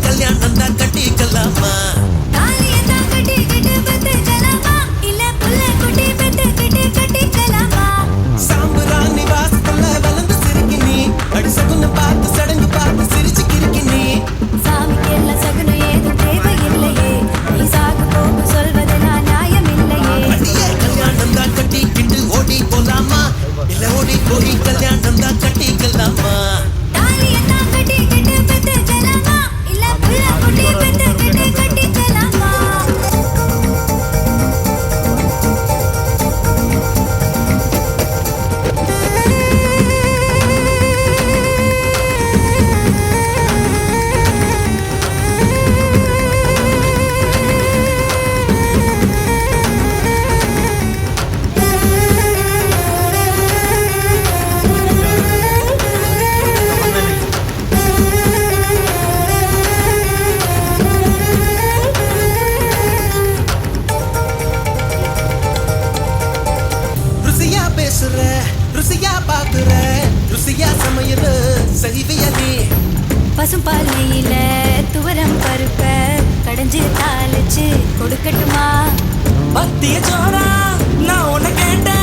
கல்யாணம் தான் கட்டிக்கலாமா சாம்புராணி வாசத்துல வளர்ந்து சிரிக்கி நீ அடி சகுன பார்த்து சடங்கு பார்த்து சிரிச்சு கிறுக்கி நீ அடியே கல்யாணம் தான் கட்டிக்கிட்டு ஓடி போலாமா இல்ல ஓடி போய் கல்யாணம் தான் கட்டிக்கலாமா ருசியா பாக்குற ருசியா சமையல் செய்விய நீ பசும்பாலையில துவரம் பருப்ப கடைஞ்சு தாளிச்சு கொடுக்கட்டுமா மத்திய சோரா நான் உன்னை கேட்ட